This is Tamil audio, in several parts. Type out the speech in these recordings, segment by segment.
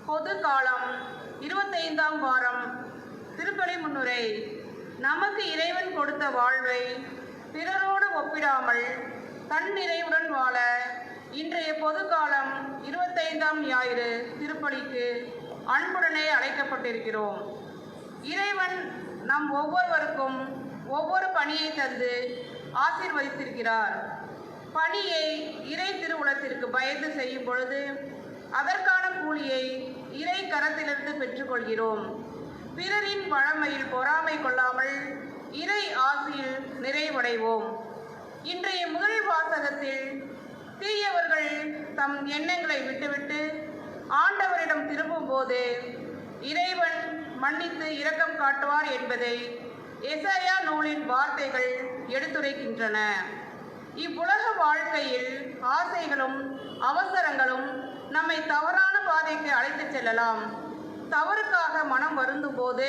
பொது காலம் 25ஆம் வாரம். திருப்பலி முன்னுரை. நமக்கு இறைவன் கொடுத்த வாழ்வை பிறரோடு ஒப்பிடாமல் தன் நிறைவுடன் வாழ இன்றைய பொது காலம் 25ஆம் ஞாயிறு திருப்பலிக்கு அன்புடனே அழைக்கப்பட்டிருக்கிறோம். இறைவன் நம் ஒவ்வொருவருக்கும் ஒவ்வொரு பணியை தந்து ஆசீர்வதித்திருக்கிறார். பணியை இறை திருவுளத்திற்கு பயந்து செய்யும் பொழுது அதற்கான கூலியை இறை கரத்திலிருந்து பெற்றுக்கொள்கிறோம். பிறரின் பழமையில் பொறாமை கொள்ளாமல் இறை ஆசியில் நிறைவடைவோம். இன்றைய முதல் வாசகத்தில் தீயவர்கள் தம் எண்ணங்களை விட்டுவிட்டு ஆண்டவரிடம் திரும்பும் போது இறைவன் மன்னித்து இரக்கம் காட்டுவார் என்பதை எசாயா நூலின் வார்த்தைகள் எடுத்துரைக்கின்றன. இவ்வுலக வாழ்க்கையில் ஆசைகளும் அவசரங்களும் நம்மை தவறான பாதைக்கு அழைத்துச் செல்லலாம். தவறுக்காக மனம் வருந்தும் போது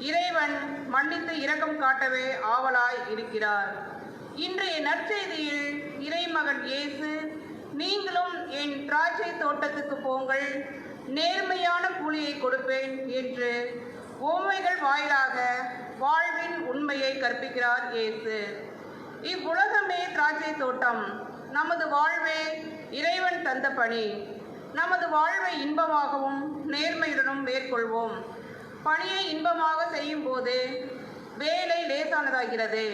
இறைவன் மன்னித்து இரக்கம் காட்டவே ஆவலாய் இருக்கிறார். இன்றைய நற்செய்தியில் இறைமகன் இயேசு, நீங்களும் என் திராட்சை தோட்டத்துக்கு போங்கள், நேர்மையான கூலியை கொடுப்பேன் என்று உவமைகள் வாயிலாக வாழ்வின் உண்மையை கற்பிக்கிறார் இயேசு. இவ்வுலகமே திராட்சை தோட்டம். நமது வாழ்வே இறைவன் தந்த பணி. நமது வாழ்வை இன்பமாகவும் நேர்மையுடனும் மேற்கொள்வோம். பணியை இன்பமாக செய்யும் போது வேலை லேசானதாகிறது.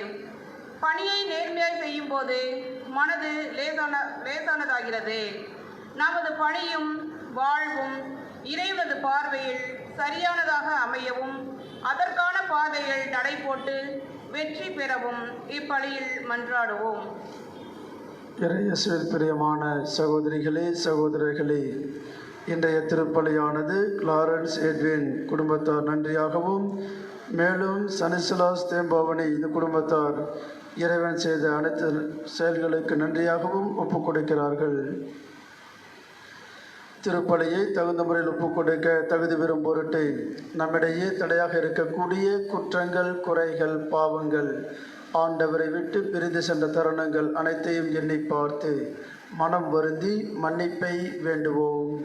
பணியை நேர்மையாய் செய்யும் போது மனது லேசானதாகிறது. நமது பணியும் வாழ்வும் இறைவனது பார்வையில் சரியானதாக அமையவும் அதற்கான பாதையில் தடை போட்டு வெற்றி பெறவும் இப்பணியில் மன்றாடுவோம். இறையேசுவில் பிரியமான சகோதரிகளே, சகோதரர்களே, இன்றைய திருப்பலியானது கிளாரன்ஸ் எட்வின் குடும்பத்தார் நன்றியாகவும், மேலும் சனிசுலாஸ் தேம்பாவணி இந்த குடும்பத்தார் இறைவன் செய்த அனைத்து செயல்களுக்கு நன்றியாகவும் ஒப்புக் கொடுக்கிறார்கள். திருப்பலியை தகுந்த முறையில் ஒப்புக் கொடுக்க தகுதி பெறும் பொருட்டு நம்மிடையே தடையாக இருக்கக்கூடிய குற்றங்கள், குறைகள், பாவங்கள், ஆண்டவரை விட்டு பிரிந்து சென்ற தருணங்கள் அனைத்தையும் எண்ணி பார்த்து மனம் வருந்தி மன்னிப்பை வேண்டுவோம்.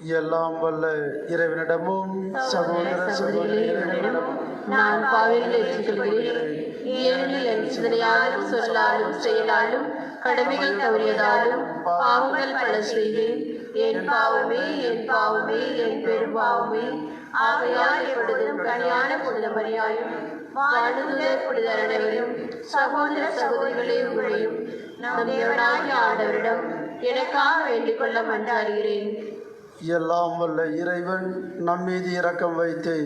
எல்லாம் வல்ல இறைவனிடமும் சகோதர சகோதரிகளிடமும் நான் பாவிகளை ஏற்றுக்கொள்கிறேன். ஏனெனில் என் சிந்தனையாலும் சொல்லாலும் செயலாலும் கடமைகள் தவறியதாலும் பாவங்கள் பல செய்தேன். என் பாவமே என் பாவமே என் பெரும் பாவமே. ஆகையால் எப்பொழுதும் கனியான புனித மரியாயும் வாழுதல் புனிதர் அனைவரும் சகோதர சகோதரிகளே உங்களையும் நம் தேவனாகிய ஆண்டவரிடம் எனக்காக வேண்டிக் கொள்ள மன்றாடுகிறேன். எல்லாம் வல்ல இறைவன் நம் மீது இரக்கம் வைத்து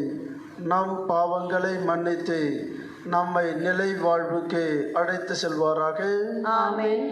நம் பாவங்களை மன்னித்து நம்மை நிலை வாழ்வுக்கு அழைத்து செல்வாராக. ஆமென்.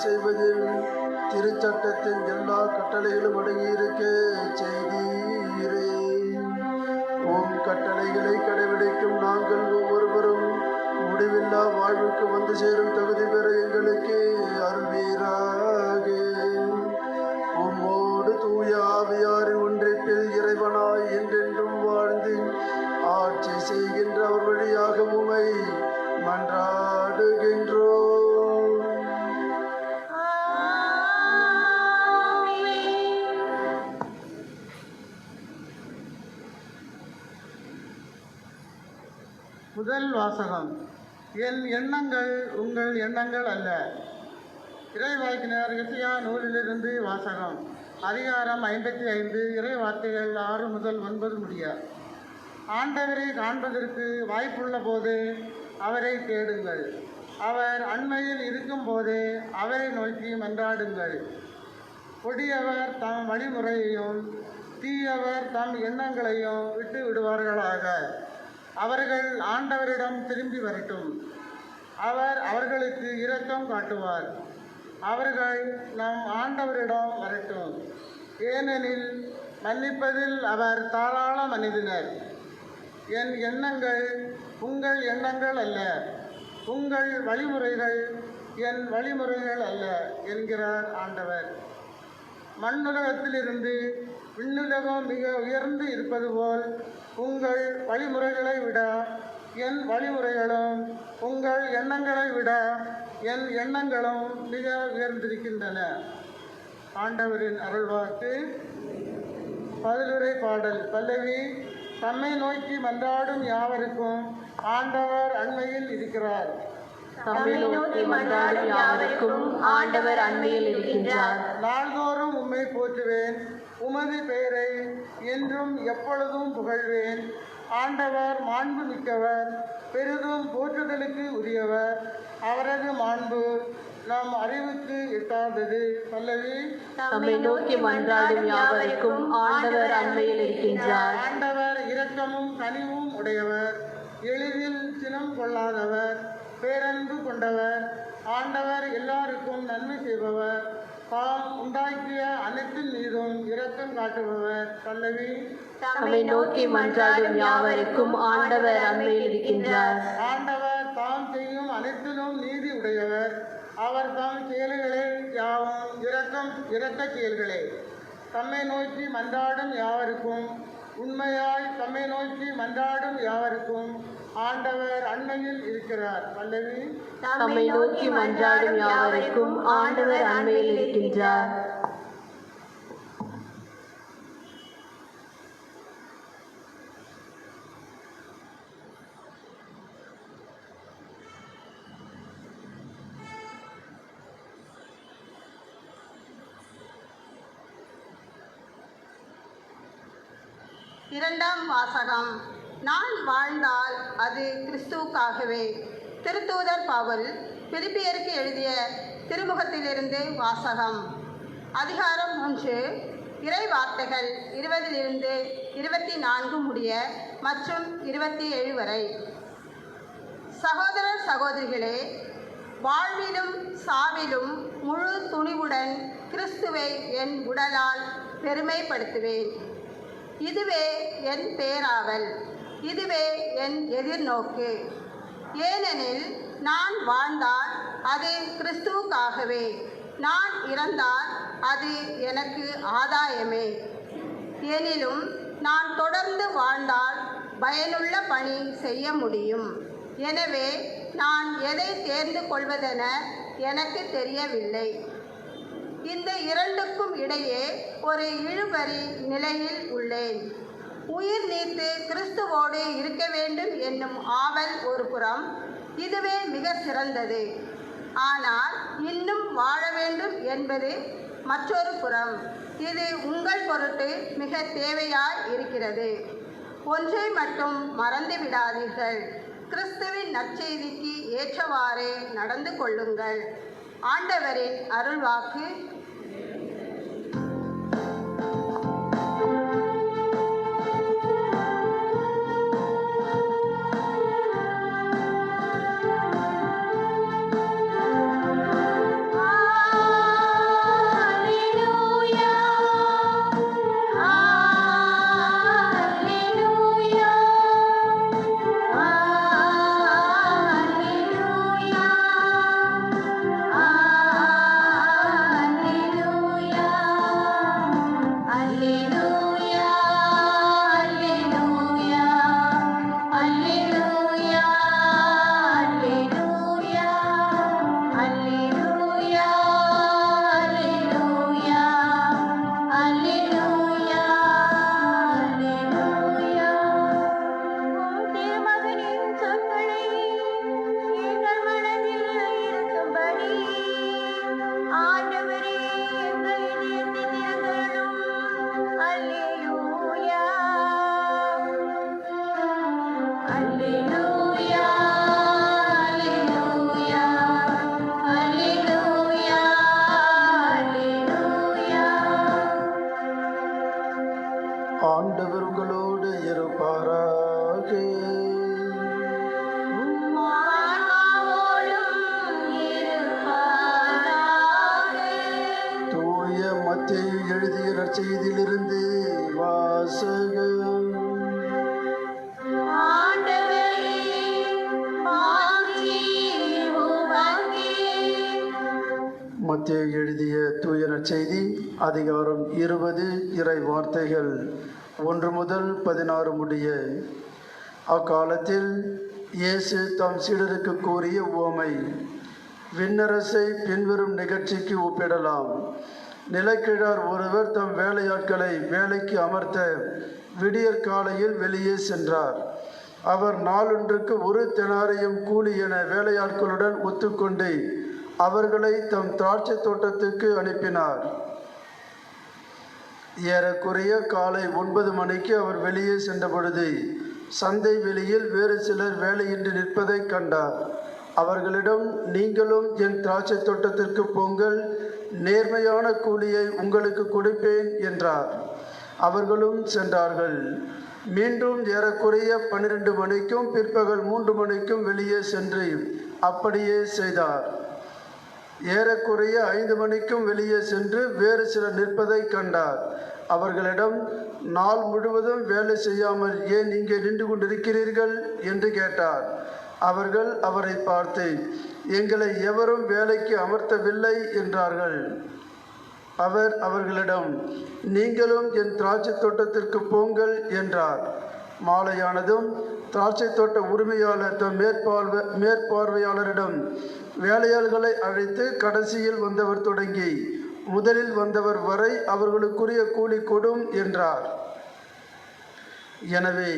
செய்வதில் திருச்சட்டத்தின் எல்லா கட்டளைகளும் அடங்கியிருக்க செய்தீரே. உம் கட்டளைகளை கடைபிடிக்கும் நாங்கள் ஒவ்வொருவரும் முடிவில்லா வாழ்வுக்கு வந்து சேரும் தகுதி பெற எங்களுக்கு அருள்வீராக. உம்மோடு தூய ஆவியாரின் ஒன்றிப்பில் இறைவனாய் என்றென்றும் வாழ்ந்து ஆட்சி செய்கின்ற அவர்கள் முதல் வாசகம். என் எண்ணங்கள் உங்கள் எண்ணங்கள் அல்ல. இறைவாக்கினர் எசையா நூலிலிருந்து வாசகம். அதிகாரம் 55, இறை வார்த்தைகள் 6 முதல் 9 முடிய. ஆண்டவரை காண்பதற்கு வாய்ப்புள்ள போது அவரை தேடுங்கள். அவர் அண்மையில் இருக்கும்போதே அவரை நோக்கி மன்றாடுங்கள். கொடியவர் தம் வழிமுறையையும் தீயவர் தம் எண்ணங்களையும் விட்டு விடுவார்களாக. அவர்கள் ஆண்டவரிடம் திரும்பி வரட்டும். அவர் அவர்களுக்கு இரக்கம் காட்டுவார். அவர்கள் நம் ஆண்டவரிடம் வரட்டும். ஏனெனில் மன்னிப்பதில் அவர் தாராள மனிதனர். என் எண்ணங்கள் உங்கள் எண்ணங்கள் அல்ல, உங்கள் வழிமுறைகள் என் வழிமுறைகள் அல்ல என்கிறார் ஆண்டவர். மண்ணுலகத்திலிருந்து விண்ணுலகம் மிக உயர்ந்து இருப்பது போல் உங்கள் வழிமுறைகளை விட என் வழிமுறைகளும் உங்கள் எண்ணங்களை விட என் எண்ணங்களும் மிக உயர்ந்திருக்கின்றன. ஆண்டவரின் அருள்வாக்கு. பதிலுரை பாடல். பல்லவி. தம்மை நோக்கி மன்றாடும் யாவருக்கும் ஆண்டவர் அண்மையில் இருக்கிறார். தம்மை நோக்கி மன்றாடும் யாவருக்கும் ஆண்டவர் அண்மையில் இருக்கின்றார். நாள்தோறும் உம்மை போற்றுவேன், உமது பெயரை என்றும் எப்பொழுதும் புகழ்வேன். ஆண்டவர் மாண்பு மிக்கவர், பெரிதும் போற்றுதலுக்கு உரியவர். அவரது மாண்பு நம் அறிவுக்கு எட்டாதது. பல்லவி. தம்மை நோக்கி மன்றாடும் யாவருக்கும் ஆண்டவர் அண்மையில் இருக்கின்றார். ஆண்டவர் இரக்கமும் கனிவும் உடையவர், எளிதில் சினம் கொள்ளாதவர், பேரன்பு கொண்டவர். ஆண்டவர் எல்லாருக்கும் நன்மை செய்பவர், தாம் உண்டாக்கிய அனைத்தின் மீதும் இரக்கம் காட்டுபவர். பல்லவி. தம்மை நோக்கி மன்றாடும் யாவருக்கும் ஆண்டவர் அண்மையில் இருக்கின்றார். ஆண்டவர் தாம் செய்யும் அனைத்திலும் நீதி உடையவர். அவர் தாம் செயல்களே யாவும் இரக்க செயல்களே. தம்மை நோக்கி மன்றாடும் யாவருக்கும், உண்மையாய் தம்மை நோக்கி மன்றாடும் யாவருக்கும் ஆண்டவர் அண்மையில் இருக்கிறார். பல்லவி. தம்மை நோக்கி மன்றாடும் யாவருக்கும் ஆண்டவர் அண்மையில் இருக்கின்றார். இரண்டாம் வாசகம். நான் வாழ்ந்தால் அது கிறிஸ்துவுக்காகவே. திருத்தூதர் பவுல் பிலிப்பியருக்கு எழுதிய திருமுகத்திலிருந்து வாசகம். அதிகாரம் 3, இறை வார்த்தைகள் 20 24 முடிய மற்றும் 27 வரை. சகோதரர் சகோதரிகளே, வாழ்விலும் சாவிலும் முழு துணிவுடன் கிறிஸ்துவை என் உடலால் பெருமைப்படுத்துவேன். இதுவே என் பேராவல், இதுவே என் எதிர்நோக்கு. ஏனெனில் நான் வாழ்ந்தால் அது கிறிஸ்துவுக்காகவே, நான் இறந்தால் அது எனக்கு ஆதாயமே. எனினும் நான் தொடர்ந்து வாழ்ந்தால் பயனுள்ள பணி செய்ய முடியும். எனவே நான் எதை தேர்ந்து கொள்வதென எனக்கு தெரியவில்லை. இந்த இரண்டுக்கும் இடையே ஒரு இழுபறி நிலையில் உள்ளேன். உயிர் நீத்து கிறிஸ்துவோடு இருக்க வேண்டும் என்னும் ஆவல் ஒரு புறம், இதுவே மிக சிறந்தது. ஆனால் இன்னும் வாழ வேண்டும் என்பது மற்றொரு புறம். இது உங்கள் பொருட்டு மிக தேவையாய் இருக்கிறது. ஒன்றை மட்டும் மறந்து விடாதீர்கள், கிறிஸ்துவின் நற்செய்திக்கு ஏற்றவாறே நடந்து கொள்ளுங்கள். ஆண்டவரின் அருள்வாக்கு. Alleluia. நற்செய்தியிலிருந்து வாசகம். மத்தேயு எழுதிய தூய நற்செய்தி அதிகாரம் 20 இறை வார்த்தைகள் 1 முதல் 16 முடிய. அக்காலத்தில் இயேசு தம் சீடருக்கு கூறிய உவமை, விண்ணரசை பின்வரும் நிகழ்ச்சிக்கு ஒப்பிடலாம். நிலக்கிழார் ஒருவர் தம் வேலையாட்களை வேலைக்கு அமர்த்த விடியற் காலையில் வெளியே சென்றார். அவர் நாளொன்றுக்கு 1 தெனாரியம் கூலி என வேலையாட்களுடன் ஒத்துக்கொண்டு அவர்களை தம் திராட்சை தோட்டத்துக்கு அனுப்பினார். ஏறக்குறைய காலை 9 மணிக்கு அவர் வெளியே சென்ற பொழுது சந்தை வெளியில் வேறு சிலர் வேலையின்றி நிற்பதை கண்டார். அவர்களிடம், நீங்களும் என் திராட்சை தோட்டத்திற்கு போங்கள், நேர்மையான கூலியை உங்களுக்கு கொடுப்பேன் என்றார். அவர்களும் சென்றார்கள். மீண்டும் ஏறக்குறைய 12 மணிக்கும் பிற்பகல் 3 மணிக்கும் வெளியே சென்று அப்படியே செய்தார். ஏறக்குறைய 5 மணிக்கும் வெளியே சென்று வேறு சிலர் நிற்பதை கண்டார். அவர்களிடம், நாள் முழுவதும் வேலை செய்யாமல் ஏன் இங்கே நின்று கொண்டிருக்கிறீர்கள் என்று கேட்டார். அவர்கள் அவரை பார்த்து, எங்களை எவரும் வேலைக்கு அமர்த்தவில்லை என்றார்கள். அவர் அவர்களிடம், நீங்களும் என் திராட்சை தோட்டத்திற்கு போங்கள் என்றார். மாலையானதும் திராட்சை தோட்ட உரிமையாளர் தம் மேற்பார்வையாளரிடம் வேலையாள்களை அழைத்து கடைசியில் வந்தவர் தொடங்கி முதலில் வந்தவர் வரை அவர்களுக்குரிய கூலி கொடும் என்றார். எனவே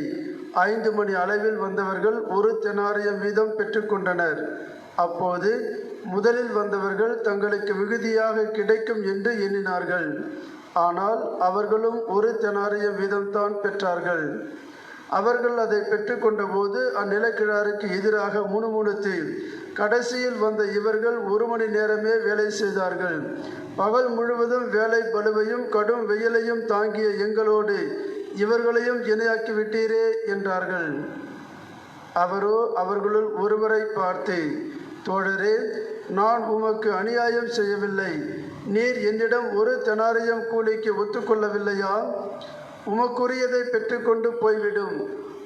5 மணி அளவில் வந்தவர்கள் 1 தெனாரியம் வீதம் பெற்றுக்கொண்டனர். அப்போது முதலில் வந்தவர்கள் தங்களுக்கு மிகுதியாக கிடைக்கும் என்று எண்ணினார்கள். ஆனால் அவர்களும் 1 தெனாரியம் வீதம்தான் பெற்றார்கள். அவர்கள் அதை பெற்றுக்கொண்ட போது அந்நிலக்கிழாருக்கு எதிராக முணுமுணுத்து, கடைசியில் வந்த இவர்கள் 1 மணி நேரமே வேலை செய்தார்கள். பகல் முழுவதும் வேலை பளுவையும் கடும் வெயிலையும் தாங்கிய எங்களோடு இவர்களையும் இணையாக்கி விட்டீரே என்றார்கள். அவரோ அவர்களுள் ஒருவரை பார்த்து, தோழரே, நான் உமக்கு அநியாயம் செய்யவில்லை. நீர் என்னிடம் 1 தெனாரியம் கூலிக்கு ஒத்துக்கொள்ளவில்லையா? உமக்குரியதை பெற்றுக்கொண்டு போய்விடும்.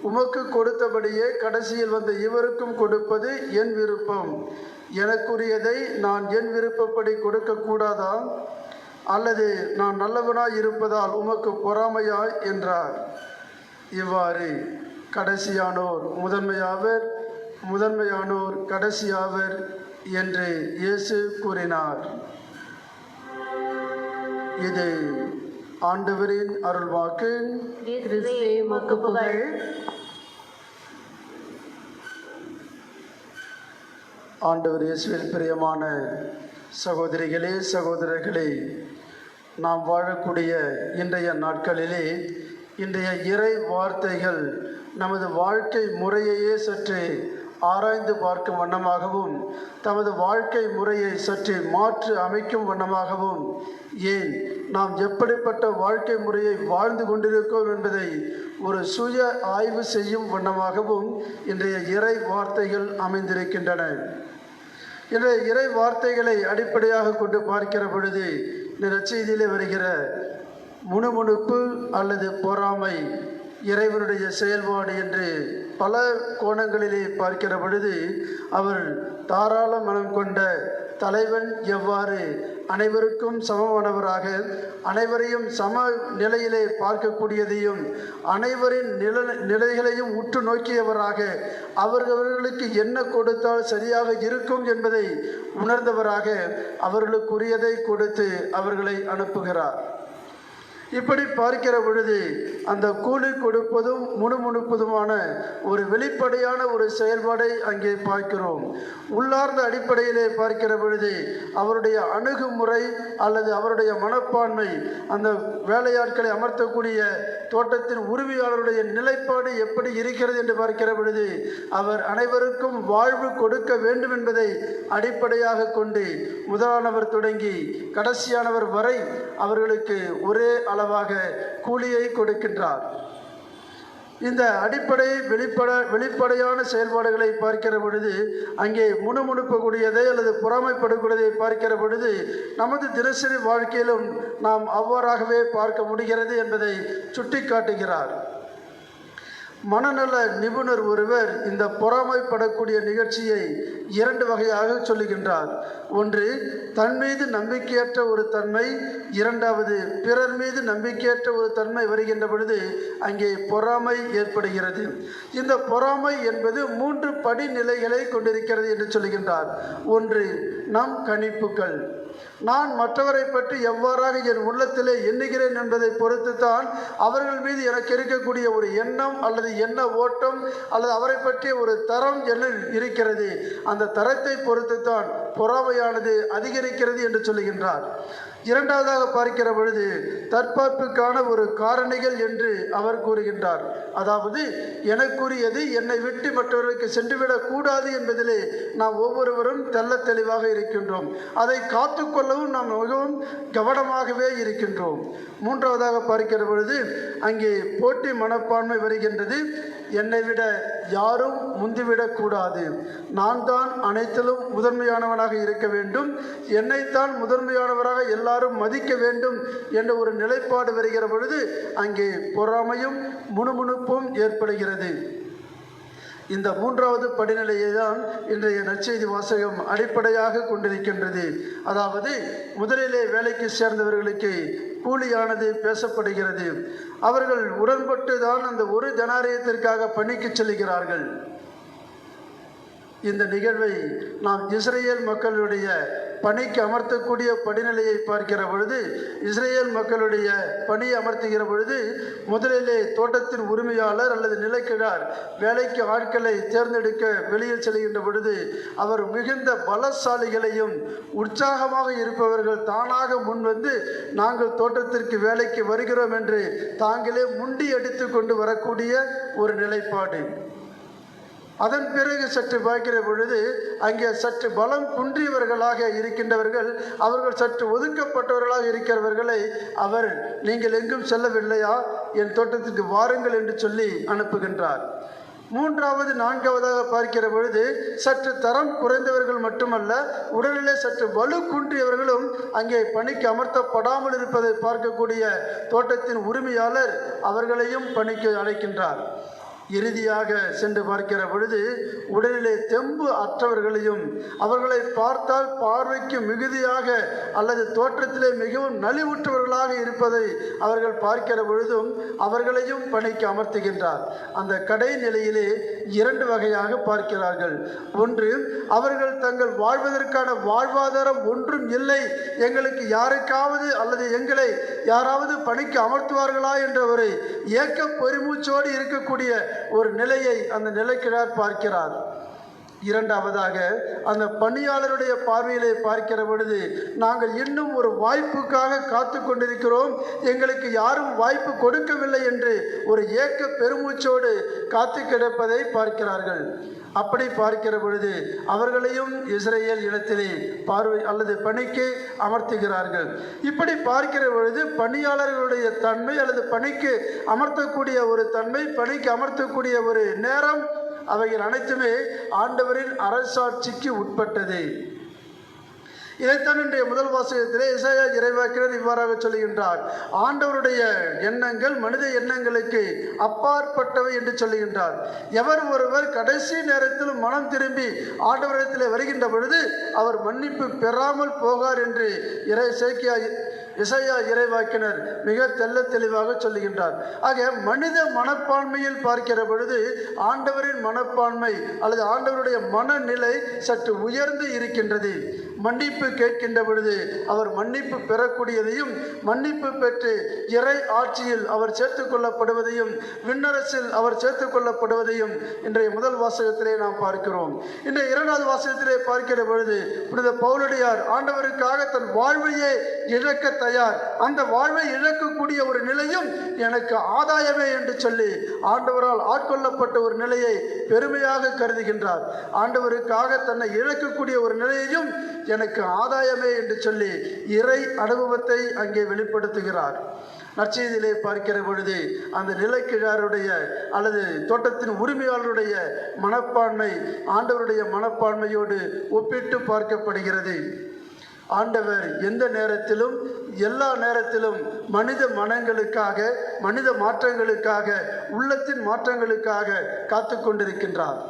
உமக்கு கொடுத்தபடியே கடைசியில் வந்த இவருக்கும் கொடுப்பது என் விருப்பம். எனக்குரியதை நான் என் விருப்பப்படி கொடுக்கக்கூடாதா? அல்லது நான் நல்லவனாய் இருப்பதால் உமக்கு பொறாமையாய் என்றார். இவ்வாறு கடைசியானோர் முதன்மையாவர், முதன்மையானோர் கடைசியாவர் என்று இயேசு கூறினார். இது ஆண்டவரின் அருள்வாக்கு. கிறிஸ்துவே உமக்கு புகழ். ஆண்டவர் இயேசுவில் பிரியமான சகோதரிகளே, சகோதரர்களே, நாம் வாழக்கூடிய இன்றைய நாட்களிலே இன்றைய இறை வார்த்தைகள் நமது வாழ்க்கை முறையையே சற்று ஆராய்ந்து பார்க்கும் வண்ணமாகவும், தமது வாழ்க்கை முறையை சற்று மாற்றி அமைக்கும் வண்ணமாகவும், ஏன் நாம் எப்படிப்பட்ட வாழ்க்கை முறையை வாழ்ந்து கொண்டிருக்கோம் என்பதை ஒரு சுய ஆய்வு செய்யும் வண்ணமாகவும் இன்றைய இறை வார்த்தைகள் அமைந்திருக்கின்றன. இன்றைய இறை வார்த்தைகளை அடிப்படையாக கொண்டு பார்க்கிற பொழுது நற்செய்தியிலே வருகிற முணுமுணுப்பு அல்லது பொறாமை இறைவனுடைய செயல்பாடு என்று பல கோணங்களிலே பார்க்கிற பொழுது, அவர் தாராள மனம் கொண்ட தலைவன் எவ்வாறு அனைவருக்கும் சமமானவராக, அனைவரையும் சம நிலையிலே பார்க்கக்கூடியதையும், அனைவரின் நிலைகளையும் உற்று நோக்கியவராக, அவர்களுக்கு என்ன கொடுத்தால் சரியாக இருக்கும் என்பதை உணர்ந்தவராக அவர்களுக்குரியதை கொடுத்து அவர்களை அனுப்புகிறார். இப்படி பார்க்கிற பொழுது அந்த கூலி கொடுப்பதும் முணுமுணுப்பதுமான ஒரு வெளிப்படையான ஒரு செயல்பாடை அங்கே பார்க்கிறோம். உள்ளார்ந்த அடிப்படையிலே பார்க்கிற பொழுது அவருடைய அணுகுமுறை அல்லது அவருடைய மனப்பான்மை, அந்த வேலையாட்களை அமர்த்தக்கூடிய தோட்டத்தின் உரிமையாளருடைய நிலைப்பாடு எப்படி இருக்கிறது என்று பார்க்கிற பொழுது, அவர் அனைவருக்கும் வாழ்வு கொடுக்க வேண்டும் என்பதை அடிப்படையாக கொண்டு முதலானவர் தொடங்கி கடைசியானவர் வரை அவர்களுக்கு ஒரே அளவாக கூலியை கொடுக்கின்றார். இந்த வெளிப்படையான செயல்பாடுகளை பார்க்கிற பொழுது அங்கே முணுமுணுப்பக்கூடியதை அல்லது பொறாமைப்படக்கூடியதை பார்க்கிற பொழுது நமது தினசரி வாழ்க்கையிலும் நாம் அவ்வாறாகவே பார்க்க முடிகிறது என்பதை சுட்டி காட்டுகிறார். மனநல நிபுணர் ஒருவர் இந்த பொறாமைப்படக்கூடிய நிகழ்ச்சியை 2 வகையாக சொல்லுகின்றார். ஒன்று, தன் மீது நம்பிக்கையற்ற ஒரு தன்மை. இரண்டாவது, பிறர் மீது நம்பிக்கையற்ற ஒரு தன்மை வருகின்ற பொழுது அங்கே பொறாமை ஏற்படுகிறது. இந்த பொறாமை என்பது 3 படிநிலைகளை கொண்டிருக்கிறது என்று சொல்லுகின்றார். ஒன்று, நம் கணிப்புகள். நான் மற்றவரை பற்றி எவ்வாறாக என் உள்ளத்திலே எண்ணுகிறேன் என்பதை பொறுத்து தான் அவர்கள் மீது எனக்கு இருக்கக்கூடிய ஒரு எண்ணம் அல்லது எண்ண ஓட்டம் அல்லது அவரை பற்றிய ஒரு தரம் என்னில் இருக்கிறது. அந்த தரத்தை பொறுத்து தான் பொறாமையானது அதிகரிக்கிறது என்று சொல்லுகின்றார். இரண்டாவதாக பார்க்கிற பொழுது தற்பார்ப்புக்கான ஒரு காரணிகள் என்று அவர் கூறுகின்றார். அதாவது எனக்குரியது என்னை விட்டு மற்றவர்களுக்கு சென்றுவிடக் கூடாது என்பதிலே நாம் ஒவ்வொருவரும் தெள்ள தெளிவாக இருக்கின்றோம். அதை காத்துக்கொள்ளவும் நாம் மிகவும் கவனமாகவே இருக்கின்றோம். மூன்றாவதாக பார்க்கிற பொழுது அங்கே போட்டி மனப்பான்மை வருகின்றது. என்னை விட யாரும் முந்திவிடக்கூடாது, நான் தான் அனைத்திலும் முதன்மையானவனாக இருக்க வேண்டும், என்னைத்தான் முதன்மையானவராக எல்லாரும் மதிக்க வேண்டும் என்ற ஒரு நிலைப்பாடு வருகிற பொழுது அங்கே பொறாமையும் முணுமுணுப்பும் ஏற்படுகிறது. இந்த மூன்றாவது படிநிலையை தான் இன்றைய நற்செய்தி வாசகம் அடிப்படையாக கொண்டிருக்கின்றது. அதாவது முதலிலே வேலைக்கு சேர்ந்தவர்களுக்கு கூலியானது பேசப்படுகிறது. அவர்கள் உடன்பட்டு தான் அந்த 1 தெனாரியத்திற்காக பணிக்கு செல்கிறார்கள். இந்த நிகழ்வை நாம் இஸ்ரேல் மக்களுடைய பணிக்கு அமர்த்தக்கூடிய படிநிலையை பார்க்கிற பொழுது, இஸ்ரேல் மக்களுடைய பணியை அமர்த்துகிற பொழுது முதலிலே தோட்டத்தின் உரிமையாளர் அல்லது நிலக்கிழார் வேலைக்கு ஆட்களை தேர்ந்தெடுக்க வெளியில் செல்கின்ற பொழுது அவர் மிகுந்த பலசாலிகளையும் உற்சாகமாக இருப்பவர்கள் தானாக முன்வந்து நாங்கள் தோட்டத்திற்கு வேலைக்கு வருகிறோம் என்று தாங்களே முண்டி அடித்து கொண்டு வரக்கூடிய ஒரு நிலைப்பாடு. அதன் பிறகு சற்று பார்க்கிற பொழுது அங்கே சற்று பலம் குன்றியவர்களாக இருக்கின்றவர்கள், அவர்கள் சற்று ஒதுக்கப்பட்டவர்களாக இருக்கிறவர்களை அவர் நீங்கள் எங்கும் செல்லவில்லையா, என் தோட்டத்திற்கு வாருங்கள் என்று சொல்லி அனுப்புகின்றார். மூன்றாவது நான்காவதாக பார்க்கிற பொழுது சற்று தரம் குறைந்தவர்கள் மட்டுமல்ல, உடலிலே சற்று வலு குன்றியவர்களும் அங்கே பணிக்கு அமர்த்தப்படாமல் இருப்பதை பார்க்கக்கூடிய தோட்டத்தின் உரிமையாளர் அவர்களையும் பணிக்கு அழைக்கின்றார். இறுதியாக சென்று பார்க்கிற பொழுது உடலிலே தெம்பு அற்றவர்களையும், அவர்களை பார்த்தால் பார்வைக்கு மிகுதியாக அல்லது தோற்றத்திலே மிகவும் நலிவுற்றவர்களாக இருப்பதை அவர்கள் பார்க்கிற பொழுதும் அவர்களையும் பணிக்கு அமர்த்துகின்றார். அந்த கடைநிலையிலே 2 வகையாக பார்க்கிறார்கள். ஒன்று, அவர்கள் தங்கள் வாழ்வதற்கான வாழ்வாதாரம் ஒன்றும் இல்லை, எங்களுக்கு யாருக்காவது அல்லது எங்களை யாராவது பணிக்கு அமர்த்துவார்களா என்ற ஒரு ஏக்க பெருமூச்சோடு இருக்கக்கூடிய ஒரு நிலையை அந்த நிலைக்கிழார் பார்க்கிறார். இரண்டாவதாக அந்த பணியாளருடைய பார்வையிலே பார்க்கிற பொழுது நாங்கள் இன்னும் ஒரு வாய்ப்புக்காக காத்து கொண்டிருக்கிறோம், எங்களுக்கு யாரும் வாய்ப்பு கொடுக்கவில்லை என்று ஒரு ஏக்க பெருமூச்சோடு காத்து கிடப்பதை பார்க்கிறார்கள். அப்படி பார்க்கிற பொழுது அவர்களையும் இஸ்ரேல் இனத்திலே பார்வை அல்லது பணிக்கு அமர்த்துகிறார்கள். இப்படி பார்க்கிற பொழுது பணியாளர்களுடைய தன்மை அல்லது பணிக்கு அமர்த்தக்கூடிய ஒரு தன்மை, பணிக்கு அமர்த்தக்கூடிய ஒரு நேரம், அவைகள் அனைத்துமே ஆண்டவரின் அரசாட்சிக்கு உட்பட்டது. இதைத்தான் இன்றைய முதல் வாசகத்திலே எசாயா இறைவாக்கினர் இவ்வாறாக சொல்லுகின்றார். ஆண்டவருடைய எண்ணங்கள் மனித எண்ணங்களுக்கு அப்பாற்பட்டவை என்று சொல்லுகின்றார். எவர் ஒருவர் கடைசி நேரத்தில் மனம் திரும்பி ஆண்டவரிடத்தில் வருகின்ற பொழுது அவர் மன்னிப்பு பெறாமல் போகார் என்று எசாயா இறைவாக்கினர் மிக தெள்ள தெளிவாக சொல்லுகின்றார். ஆக மனித மனப்பான்மையில் பார்க்கிற பொழுது ஆண்டவரின் மனப்பான்மை அல்லது ஆண்டவருடைய மனநிலை சற்று உயர்ந்து இருக்கின்றது. மன்னிப்பு கேட்கின்ற பொழுது அவர் மன்னிப்பு பெறக்கூடியதையும், மன்னிப்பு பெற்று இறை ஆட்சியில் அவர் சேர்த்துக் கொள்ளப்படுவதையும், விண்ணரசில் அவர் சேர்த்துக் கொள்ளப்படுவதையும் இன்றைய முதல் வாசகத்திலே நாம் பார்க்கிறோம். இன்றைய 2வது வாசகத்திலே பார்க்கிற பொழுது புனித பவுலடியார் ஆண்டவருக்காக தன் வாழ்வையே இழக்க தயார், அந்த வாழ்வை இழக்கக்கூடிய ஒரு நிலையும் எனக்கு ஆதாயமே என்று சொல்லி ஆண்டவரால் ஆட்கொள்ளப்பட்ட ஒரு நிலையை பெருமையாக கருதுகின்றார். ஆண்டவருக்காக தன்னை இழக்கக்கூடிய ஒரு நிலையையும் எனக்கு ஆதாயமே என்று சொல்லி இறை அனுபவத்தை அங்கே வெளிப்படுத்துகிறார். நற்செய்தியிலே பார்க்கிற பொழுது அந்த நிலக்கிழாருடைய அல்லது தோட்டத்தின் உரிமையாளருடைய மனப்பான்மை ஆண்டவருடைய மனப்பான்மையோடு ஒப்பிட்டு பார்க்கப்படுகிறது. ஆண்டவர் எந்த நேரத்திலும் எல்லா நேரத்திலும் மனித மனங்களுக்காக மனித மாற்றங்களுக்காக உள்ளத்தின் மாற்றங்களுக்காக காத்து கொண்டிருக்கின்றார்.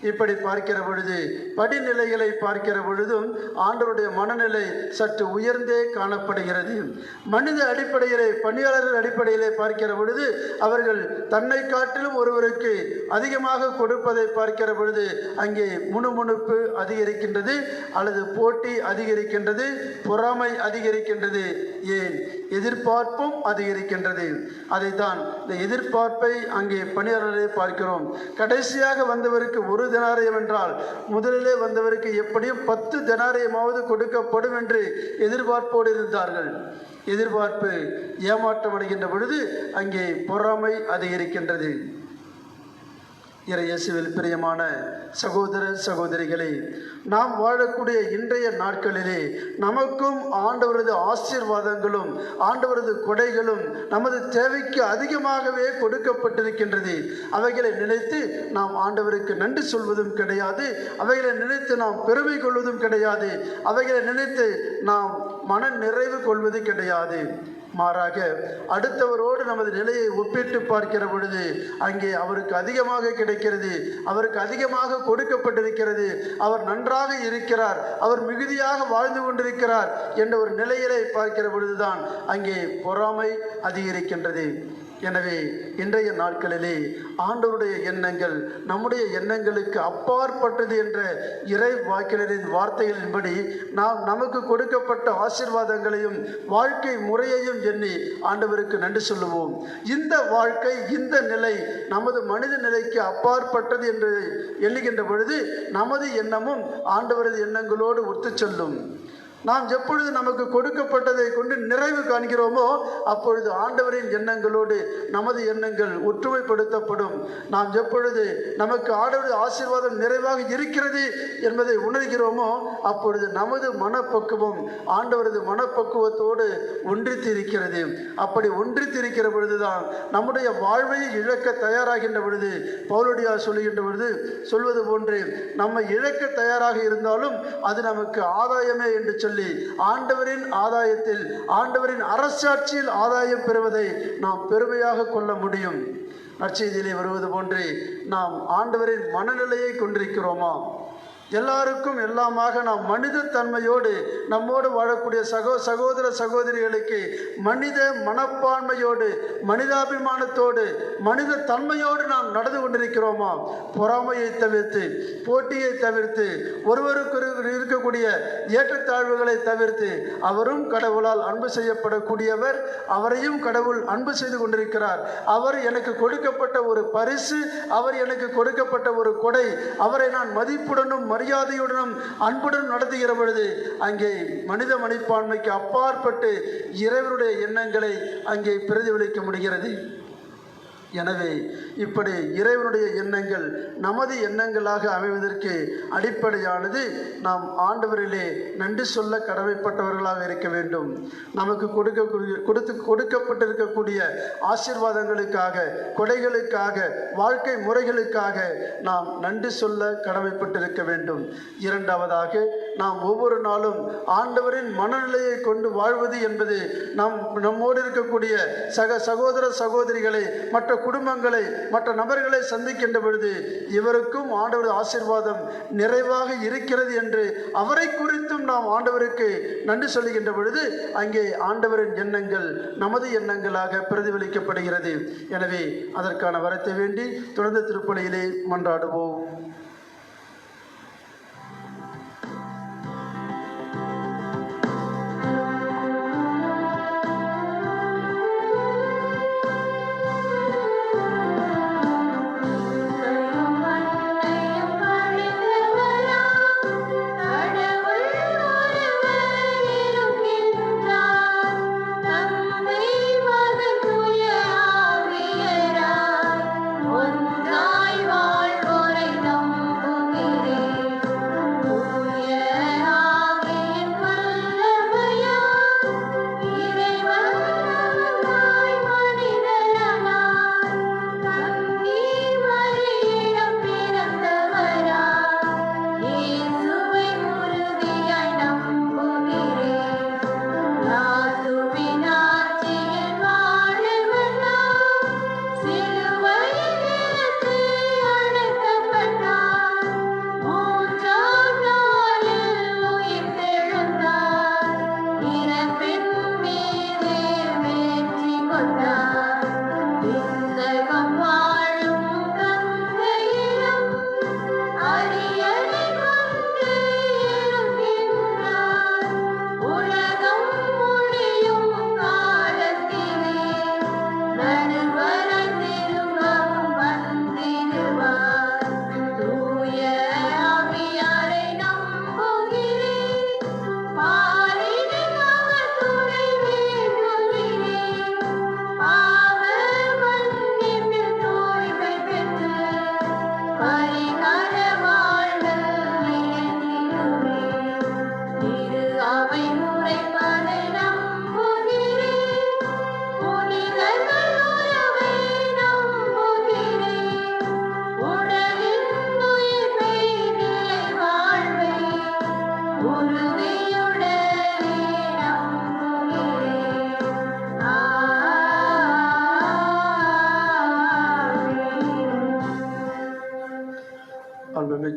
இப்படி பார்க்கிற பொழுது படிநிலைகளை பார்க்கிற பொழுதும் ஆண்டவருடைய மனநிலை சற்று உயர்ந்தே காணப்படுகிறது. மனித அடிப்படையிலே பணியாளர்கள் அடிப்படையிலே பார்க்கிற பொழுது அவர்கள் தன்னை காட்டிலும் ஒருவருக்கு அதிகமாக கொடுப்பதை பார்க்கிற பொழுது அங்கே முணுமுணுப்பு அதிகரிக்கின்றது, அல்லது போட்டி அதிகரிக்கின்றது, பொறாமை அதிகரிக்கின்றது, ஏன் எதிர்பார்ப்பும் அதிகரிக்கின்றது. அதைத்தான் இந்த எதிர்பார்ப்பை அங்கே பணியாளர்களை பார்க்கிறோம். கடைசியாக வந்தவருக்கு ஒரு தெனாரியம் என்றால் முதலிலே வந்தவருக்கு எப்படியும் 10 தெனாரியமாவது கொடுக்கப்படும் என்று எதிர்பார்ப்போடு இருந்தார்கள். எதிர்பார்ப்பு ஏமாற்றம் அடைகின்ற பொழுது அங்கே பொறாமை அதிகரிக்கின்றது. இயேசுவில் பிரியமான சகோதர சகோதரிகளே, நாம் வாழக்கூடிய இன்றைய நாட்களிலே நமக்கும் ஆண்டவரது ஆசீர்வாதங்களும் ஆண்டவரது கொடைகளும் நமது தேவைக்கு அதிகமாகவே கொடுக்கப்பட்டிருக்கின்றது. அவைகளை நினைத்து நாம் ஆண்டவருக்கு நன்றி சொல்வதும் கிடையாது, அவைகளை நினைத்து நாம் பெருமை கொள்வதும் கிடையாது, அவைகளை நினைத்து நாம் மன நிறைவு கொள்வது கிடையாது. மாறாக அடுத்தவரோடு நமது நிலையை ஒப்பிட்டு பார்க்கிற பொழுது அங்கே அவருக்கு அதிகமாக கிடைக்கிறது, அவருக்கு அதிகமாக கொடுக்கப்பட்டிருக்கிறது, அவர் நன்றாக இருக்கிறார், அவர் மிகுதியாக வாழ்ந்து கொண்டிருக்கிறார் என்ற ஒரு நிலையிலே பார்க்கிற பொழுதுதான் அங்கே பொறாமை அதிகரிக்கின்றது. எனவே இன்றைய நாட்களிலே ஆண்டவருடைய எண்ணங்கள் நம்முடைய எண்ணங்களுக்கு அப்பாற்பட்டது என்ற இறை வாக்கினரின் வார்த்தைகளின்படி நாம் நமக்கு கொடுக்கப்பட்ட ஆசீர்வாதங்களையும் வாழ்க்கை முறையையும் எண்ணி ஆண்டவருக்கு நன்றி சொல்லுவோம். இந்த வாழ்க்கை இந்த நிலை நமது மனித நிலைக்கு அப்பாற்பட்டது என்று எண்ணுகின்ற பொழுது நமது எண்ணமும் ஆண்டவரது எண்ணங்களோடு ஒத்து செல்லும். நாம் எப்பொழுது நமக்கு கொடுக்கப்பட்டதை கொண்டு நிறைவு காண்கிறோமோ அப்பொழுது ஆண்டவரின் எண்ணங்களோடு நமது எண்ணங்கள் ஒற்றுமைப்படுத்தப்படும். நாம் எப்பொழுது நமக்கு ஆண்டவரது ஆசீர்வாதம் நிறைவாக இருக்கிறது என்பதை உணர்கிறோமோ அப்பொழுது நமது மனப்பக்குவம் ஆண்டவரது மனப்பக்குவத்தோடு ஒன்றித்து இருக்கிறது. அப்படி ஒன்றித்து இருக்கிற பொழுதுதான் நம்முடைய வாழ்வை இழக்க தயாராகின்ற பொழுது பவுலடியார் சொல்லுகின்ற பொழுது சொல்வது போன்று நம்மை இழக்க தயாராக இருந்தாலும் அது நமக்கு ஆதாயமே என்று சொல்லி ஆண்டவரின் ஆதாயத்தில் ஆண்டவரின் அரசாட்சியில் ஆதாயம் பெறுவதை நாம் பெருமையாக கொள்ள முடியும். நற்செய்தியிலே வருவது போன்று நாம் ஆண்டவரின் மனநிலையை கொண்டிருக்கிறோமா? எல்லாருக்கும் எல்லாமாக நாம் மனித தன்மையோடு நம்மோடு வாழக்கூடிய சகோதர சகோதரிகளுக்கு மனித மனப்பான்மையோடு மனிதாபிமானத்தோடு மனித தன்மையோடு நாம் நடந்து கொண்டிருக்கிறோமா? பொறாமையை தவிர்த்து போட்டியை தவிர்த்து ஒருவருக்கு இருக்கக்கூடிய ஏற்றத்தாழ்வுகளை தவிர்த்து அவரும் கடவுளால் அன்பு செய்யப்படக்கூடியவர், அவரையும் கடவுள் அன்பு செய்து கொண்டிருக்கிறார். அவர் எனக்கு கொடுக்கப்பட்ட ஒரு பரிசு, அவர் எனக்கு கொடுக்கப்பட்ட ஒரு கொடை, அவரை நான் மதிப்புடனும் மரியாதையுடனும் அன்புடன் நடத்துகிற பொழுது அங்கே மனித மனப்பான்மைக்கு அப்பாற்பட்டு இறைவனுடைய எண்ணங்களை அங்கே பிரதிபலிக்க முடிகிறது. எனவே இப்படி இறைவனுடைய எண்ணங்கள் நமது எண்ணங்களாக அமைவதற்கு அடிப்படையானது நாம் ஆண்டவரிலே நன்றி சொல்ல கடமைப்பட்டவர்களாக இருக்க வேண்டும். நமக்கு கொடுக்கப்பட்டிருக்கக்கூடிய ஆசீர்வாதங்களுக்காக கொடைகளுக்காக வாழ்க்கை முறைகளுக்காக நாம் நன்றி சொல்ல கடமைப்பட்டிருக்க வேண்டும். இரண்டாவதாக நாம் ஒவ்வொரு நாளும் ஆண்டவரின் மனநிலையை கொண்டு வாழ்வது என்பது நம்மோடு இருக்கக்கூடிய சகோதர சகோதரிகளை மற்ற குடும்பங்களை மற்ற நபர்களை சந்திக்கின்ற பொழுது இவருக்கும் ஆண்டவர் ஆசீர்வாதம் நிறைவாக இருக்கிறது என்று அவரை குறித்தும் நாம் ஆண்டவருக்கு நன்றி சொல்லுகின்ற பொழுது அங்கே ஆண்டவரின் எண்ணங்கள் நமது எண்ணங்களாக பிரதிபலிக்கப்படுகிறது. எனவே அதற்கான வரத்தை வேண்டி தொடர்ந்து திருப்பலியிலே மன்றாடுவோம். ஒன்றாய் வாழ்வோரை நம்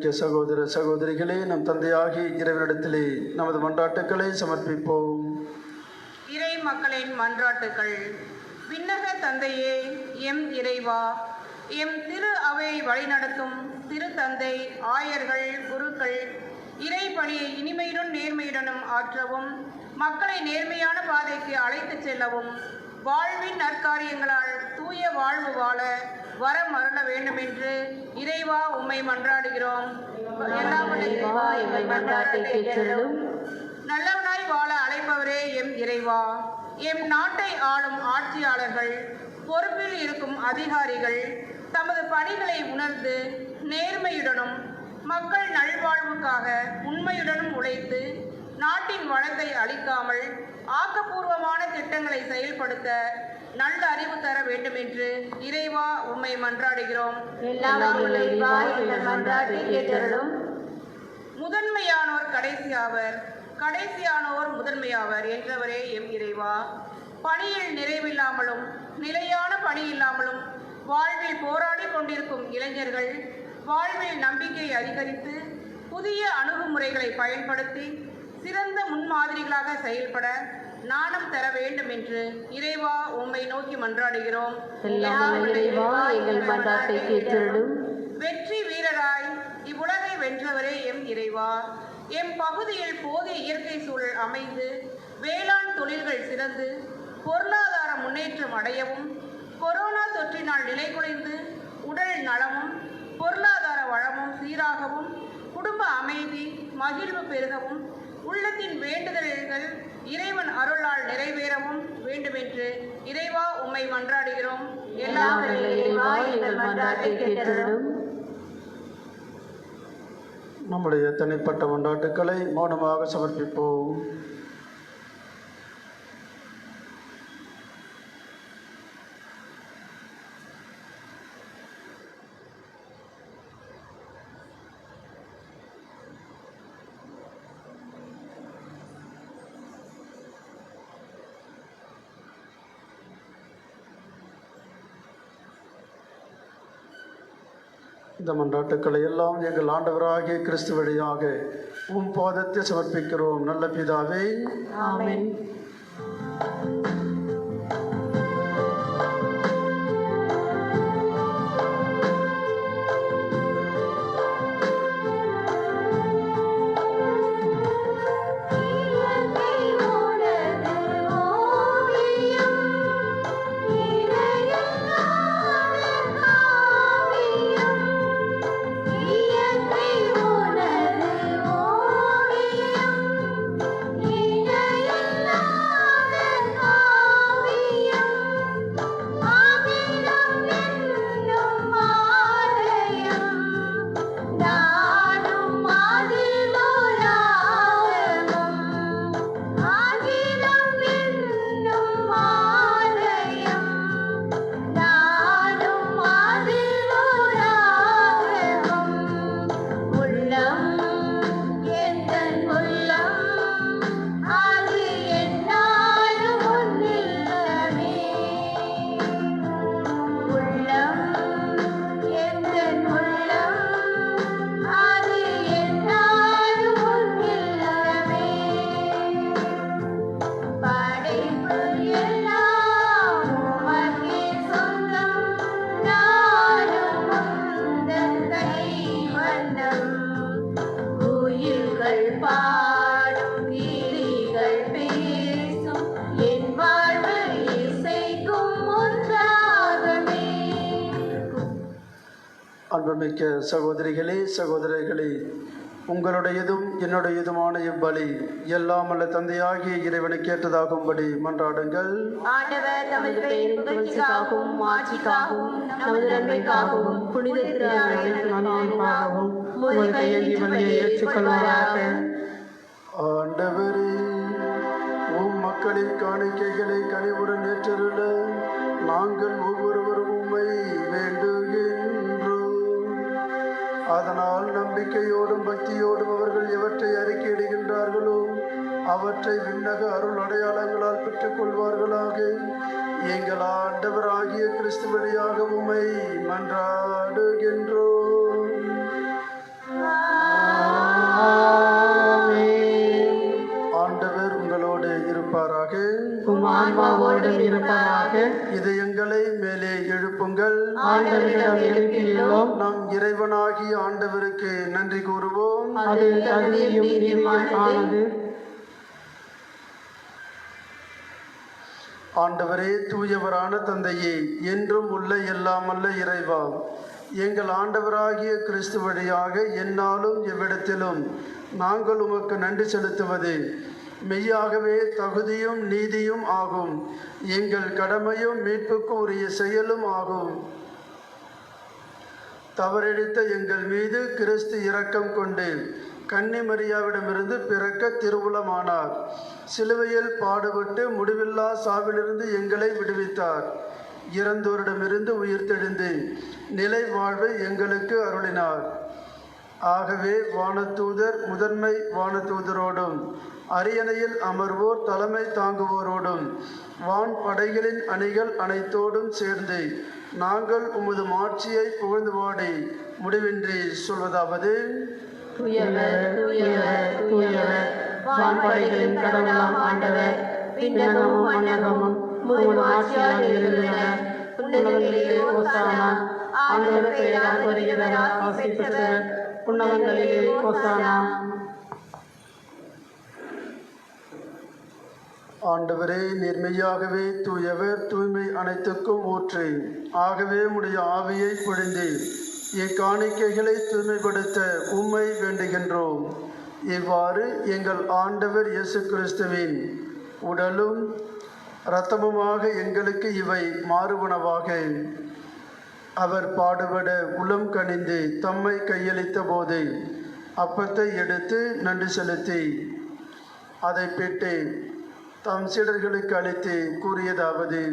அன்புமிக்க சகோதர சகோதரிகளே, நம் தந்தையாகி இறைவனிடத்திலே நமது மன்றாட்டுக்களை சமர்ப்பிப்போம். இறை மக்களின் மன்றாட்டுக்கள். விண்ணக தந்தையே, எம் இறைவா, எம் திரு அவை வழிநடத்தும் திரு தந்தை, ஆயர்கள், குருக்கள் இறை பணியை இனிமையுடன் நேர்மையுடனும் ஆற்றவும், மக்களை நேர்மையான பாதைக்கு அழைத்துச் செல்லவும், வாழ்வின் நற்காரியங்களால் தூய வாழ்வு வாழ வரம் அருள வேண்டுமென்று இறைவா உம்மை மன்றாடுகிறோம். நல்லவனாய் வாழ அழைப்பவரே எம் இறைவா, எம் நாட்டை ஆளும் ஆட்சியாளர்கள், பொறுப்பில் இருக்கும் அதிகாரிகள் தமது பணிகளை உணர்ந்து நேர்மையுடனும் மக்கள் நல்வாழ்வுக்காக உண்மையுடனும் உழைத்து நாட்டின் வளத்தை அளிக்காமல் ஆக்கப்பூர்வமான திட்டங்களை செயல்படுத்த நல்ல அறிவு தர வேண்டுமென்று இறைவா உம்மை மன்றாடுகிறோம். முதன்மையானோர் கடைசியாவர், கடைசியானோர் முதன்மையாவர் என்றவரே எம் இறைவா, பணியில் நிறைவில்லாமலும் நிலையான பணி இல்லாமலும் வாழ்வில் போராடி கொண்டிருக்கும் இளைஞர்கள் வாழ்வில் நம்பிக்கை அதிகரித்து புதிய அணுகுமுறைகளை பயன்படுத்தி சிறந்த முன்மாதிரிகளாக செயல்பட நாணம் தர வேண்டும் என்று இறைவா உம்மை நோக்கி மன்றாடுகிறோம். வெற்றி வீரராய் இவ்வுலகை வென்றவரே எம் இறைவா, எம் பகுதியில் போதிய இயற்கை சூழல் அமைந்து வேளாண் தொழில்கள் சிறந்து பொருளாதார முன்னேற்றம் அடையவும், கொரோனா தொற்றினால் நிலை குலைந்து உடல் நலமும் பொருளாதார வளமும் சீராகவும், குடும்ப அமைதி மகிழ்வு பெருகவும், உள்ளத்தின் வேண்டுதல்கள் இறைவன் அருளால் நிறைவேறவும் வேண்டுமென்று இறைவா உம்மை மன்றாடுகிறோம். நம்முடைய தனிப்பட்ட மன்றாட்டுக்களை மௌனமாக சமர்ப்பிப்போம். இந்த மன்றாட்டுக்களை எல்லாம் எங்கள் ஆண்டவராகிய கிறிஸ்து வழியாக உம் பாதத்தில் சமர்ப்பிக்கிறோம். நல்ல பிதாவே, ஆமென். அன்புமிக்க சகோதரிகளே சகோதரர்களே, உங்களுடையதும் என்னுடையதுமான இவ்வழி எல்லாம் அல்ல தந்தையாகிய இறைவனை கேட்டதாகும்படி மன்றாடுங்கள். ஆண்டவர் தமது பெயரின் புகழ்ச்சிக்காகவும் மாட்சிக்காகவும் நமது நன்மைக்காகவும் புனித திருநாமத்திற்காகவும் உமது கையில் இவனை ஏற்றுக்கொள்வாராக. ஆண்டவரே, உம் மக்களின் காணிக்கைகளை கனிவுடன் ஏற்றருள நாங்கள் ஒவ்வொருவரும் உம்மை வேண்டுகின்றோம். அதனால் நம்பிக்கையோடும் பக்தியோடும் அவர்கள் எவற்றை அறிக்கையிடுகின்றார்களோ அவற்றை விண்ணக அருள் அடையாளங்களால் பெற்றுக் கொள்வார்களாக. எங்கள் ஆண்டவராகிய கிறிஸ்து வழியாக உம்மை மன்றாடுகின்றோம். ஆன்மாவோடும் இருப்பதாக. இதயங்களை மேலே எழுப்புங்கள். ஆண்டவரிடம் எழுப்பியுள்ளோம். நம் இறைவனாகிய ஆண்டவருக்கு நன்றி கூறுவோம். அது தகுதியும் நீதியுமானது. ஆண்டவரே, தூயவரான தந்தையே, என்றும் உள்ள எல்லாம் அல்ல இறைவா, எங்கள் ஆண்டவராகிய கிறிஸ்து வழியாக எந்நாளும் எவ்விடத்திலும் நாங்கள் உமக்கு நன்றி செலுத்துவது மெய்யாகவே தகுதியும் நீதியும் ஆகும். எங்கள் கடமையும் மீட்புக்கு உரிய செயலும் ஆகும். தவறிழைத்த எங்கள் மீது கிறிஸ்து இரக்கம் கொண்டு கன்னி மரியாவிடமிருந்து பிறக்க திருவுளமானார். சிலுவையில் பாடுபட்டு முடிவில்லா சாவிலிருந்து எங்களை விடுவித்தார். இறந்தோரிடமிருந்து உயிர்த்தெழுந்து நிலை வாழ்வை எங்களுக்கு அருளினார். ஆகவே வானதூதர் முதன்மை வானதூதரோடும் அரியணையில் அமர்வோர் தலைமை தாங்குவோரோடும் வான் படைகளின் அணிகள் அனைத்தோடும் சேர்ந்து நாங்கள் உமது மாட்சியை புகழ்ந்து பாடி முடிவின்றி சொல்வதாவது: தூயவர், தூயவர், தூயவர், வான்படைகளின் கடவுளாம் ஆண்டவர், விண்ணகமும் மண்ணகமும் உமது ஆட்சியால் எழுந்துள்ளன. உன்னதங்களிலே ஓசானா. ஆண்டவர் பெயரால் வருகிறவர் ஆசி பெற்றவர். உன்னதங்களிலே ஓசானா. ஆண்டவரே, நேர்மையாகவே தூயவர், தூய்மை அனைத்துக்கும் ஊற்று. ஆகவே உம்முடைய ஆவியை பொழிந்து இக்காணிக்கைகளை தூய்மைப்படுத்த உம்மை வேண்டுகின்றோம். இவ்வாறு எங்கள் ஆண்டவர் இயேசு கிறிஸ்துவின் உடலும் இரத்தமுமாக எங்களுக்கு இவை மாறுபனவாக. அவர் பாடுபட உளம் கனிந்து தம்மை கையளித்த போது அப்பத்தை எடுத்து நன்றி செலுத்தி அதை பெற்று தம் சீடர்களுக்கு அளித்து கூறியதாவது: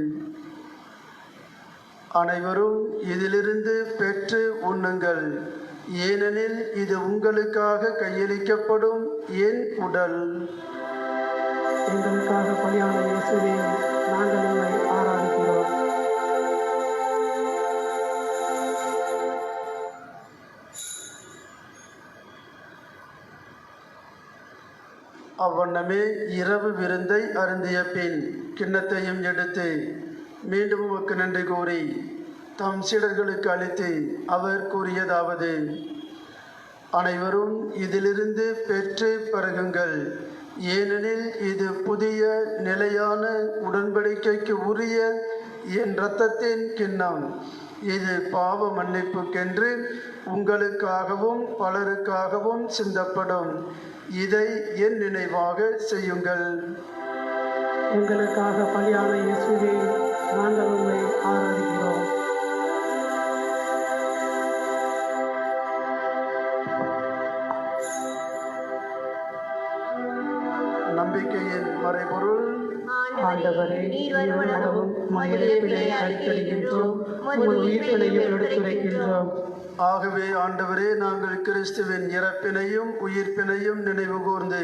அனைவரும் இதிலிருந்து பெற்று உண்ணுங்கள், ஏனெனில் இது உங்களுக்காக கையளிக்கப்படும் என் உடல். எங்களுக்காக பலியான இயேசுவே, நாங்கள் உம்மை ஆராதிக்கிறோம். அவ்வண்ணமே இரவு விருந்தை அருந்திய பின் கிண்ணத்தையும் எடுத்து மீண்டும் உமக்கு நன்றி கூறி தம் சீடர்களுக்கு அளித்து அவர் கூறியதாவது: அனைவரும் இதிலிருந்து பெற்று பருகுங்கள், ஏனெனில் இது புதிய நிலையான உடன்படிக்கைக்கு உரிய என் இரத்தத்தின் கிண்ணம். இது பாவ மன்னிப்புக்கென்று உங்களுக்காகவும் பலருக்காகவும் சிந்தப்படும். இதை என் நினைவாக செய்யுங்கள். எங்களுக்காக பலியான இயேசுவே, நாங்கள் உம்மை ஆராதிக்கிறோம். நம்பிக்கையின் மறைபொருள்: ஆண்டவரே, நீர் வருமளவும் உமது பிழையை அறிக்கையிடுகின்றோம், உமது உயிர்ப்பினையும் எடுத்துரைக்கின்றோம். ஆகவே ஆண்டவரே, நாங்கள் கிறிஸ்துவின் இறப்பினையும் உயிர்ப்பினையும் நினைவு கூர்ந்து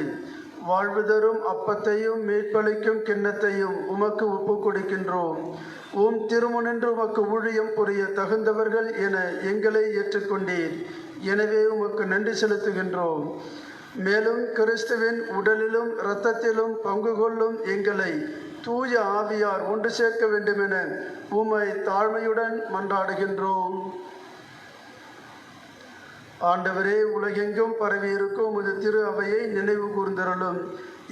வாழ்வு தரும் அப்பத்தையும் மீட்பளிக்கும் கிண்ணத்தையும் உமக்கு ஒப்பு கொடுக்கின்றோம். திருமுனின்று உமக்கு ஊழியம் புரிய தகுந்தவர்கள் என எங்களை ஏற்றுக்கொண்டீர். எனவே உமக்கு நன்றி செலுத்துகின்றோம். மேலும் கிறிஸ்துவின் உடலிலும் இரத்தத்திலும் பங்கு கொள்ளும் எங்களை தூய ஆவியார் ஒன்று சேர்க்க வேண்டுமென உம்மை தாழ்மையுடன் மன்றாடுகின்றோம். ஆண்டவரே, உலகெங்கும் பரவியிருக்கும் உமது திரு அவையை நினைவு கூர்ந்தருளும்.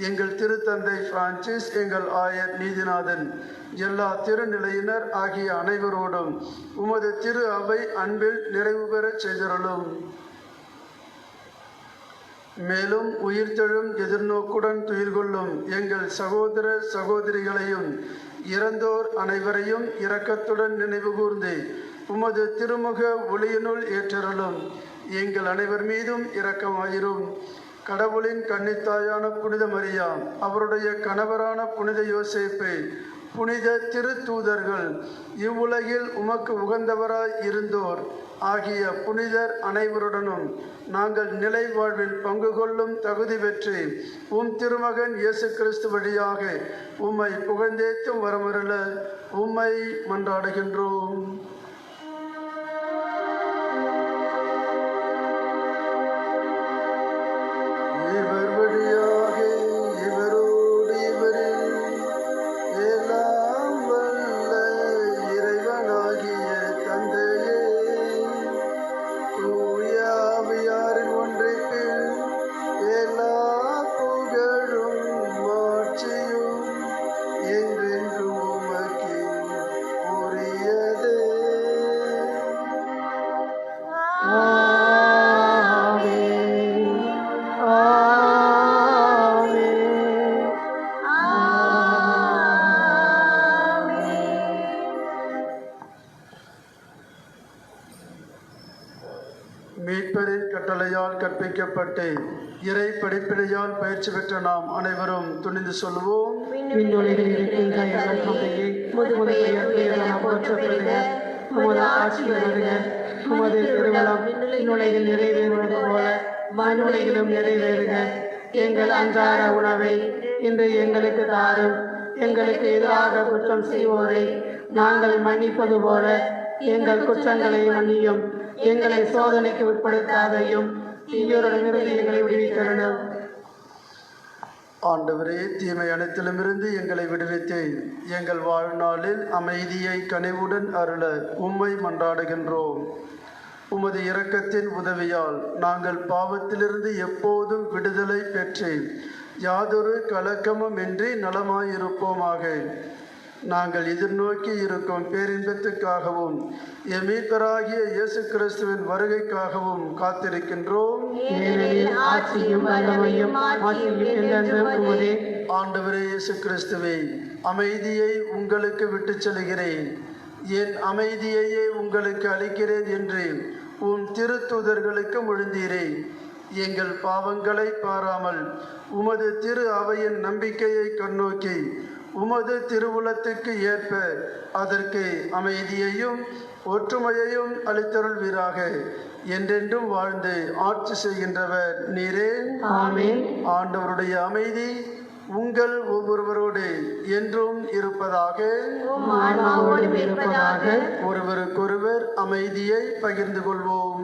எங்கள் திருத்தந்தை பிரான்சிஸ், எங்கள் ஆயர் நீதிநாதன், எல்லா திருநிலையினர் ஆகிய அனைவரோடும் உமது திரு அவை அன்பில் நிறைவு பெறச் செய்தருளும். மேலும் உயிர்த்தெழும் எதிர்நோக்குடன் துயில் கொள்ளும் எங்கள் சகோதர சகோதரிகளையும் இறந்தோர் அனைவரையும் இரக்கத்துடன் நினைவு கூர்ந்து உமது திருமுக ஒளியினுள் ஏற்றருளும். எங்கள் அனைவர் மீதும் இரக்கமாயிரும். கடவுளின் கன்னித்தாயான புனித மரியா, அவருடைய கணவரான புனித யோசேப்பு, புனித திருத்தூதர்கள், இவ்வுலகில் உமக்கு உகந்தவராய் இருந்தோர் ஆகிய புனிதர் அனைவருடனும் நாங்கள் நிலை வாழ்வில் பங்கு கொள்ளும் தகுதி பெற்று திருமகன் இயேசு கிறிஸ்து வழியாக உம்மை புகழ்ந்தேத்தும் வரமருள உம்மை மன்றாடுகின்றோம். இவர் வழியாக இவரோடு இவரில் கற்பிக்கப்பட்டு இறை படிப்பினையால் பயிற்சி பெற்ற நாம் அனைவரும் துணிந்து சொல்லுவோம். விண்ணுலகில் இருக்கின்ற எங்கள் தந்தையே, உமது பெயர் வேதன போற்றப்படுக. உமது ஆட்சி வருக. உமது திருவளம் விண்ணுலகில் நிறைவேறுவது போல மண்ணுலகிலும் நிறைவேறுக. எங்கள் அன்றாட உணவை இன்று எங்களுக்கு தாரும். எங்களுக்கு எதிராக குற்றம் செய்வோரை நாங்கள் மன்னிப்பது போல எங்கள் குற்றங்களை மன்னியும். எங்களை சோதனைக்கு உட்படுத்தாதையும் தீயோரிடமிருந்து எங்களை விடுவித்தருளும். ஆண்டவரே, தீமை அனைத்திலுமிருந்து எங்களை விடுவித்து எங்கள் வாழ்நாளில் அமைதியை கனிவுடன் அருள உம்மை மன்றாடுகின்றோம். உமது இரக்கத்தின் உதவியால் நாங்கள் பாவத்திலிருந்து எப்போதும் விடுதலை பெற்று யாதொரு கலக்கமுமின்றி நலமாயிருப்போமாக. நாங்கள் எதிர்நோக்கி இருக்கும் பேரின்பத்துக்காகவும் மீட்பராகிய இயேசு கிறிஸ்துவின் வருகைக்காகவும் காத்திருக்கின்றோம். ஏனெனில் ஆட்சியும் வல்லமையும் மாட்சியும் என்றென்றும் உமதே. ஆண்டவரே இயேசு கிறிஸ்துவே, அமைதியை உங்களுக்கு விட்டுச் செல்கிறேன், என் அமைதியையே உங்களுக்கு அளிக்கிறேன் என்று உன் திருத்தூதர்களுக்கு மொழிந்தீரே. எங்கள் பாவங்களை பாராமல் உமது திரு அவையின் நம்பிக்கையை கண்ணோக்கி உமது திருவுளத்துக்கு ஏற்ப அதற்கு அமைதியையும் ஒற்றுமையையும் அளித்தருள்வீராக. என்றென்றும் வாழ்ந்து ஆட்சி செய்கின்றவர் நீரே. ஆமென். ஆண்டவருடைய அமைதி உங்கள் ஒவ்வொருவரோடு என்றும் இருப்பதாக. ஆன்மாவோடும் இருப்பதாக. ஒருவருக்கொருவர் அமைதியை பகிர்ந்து கொள்வோம்.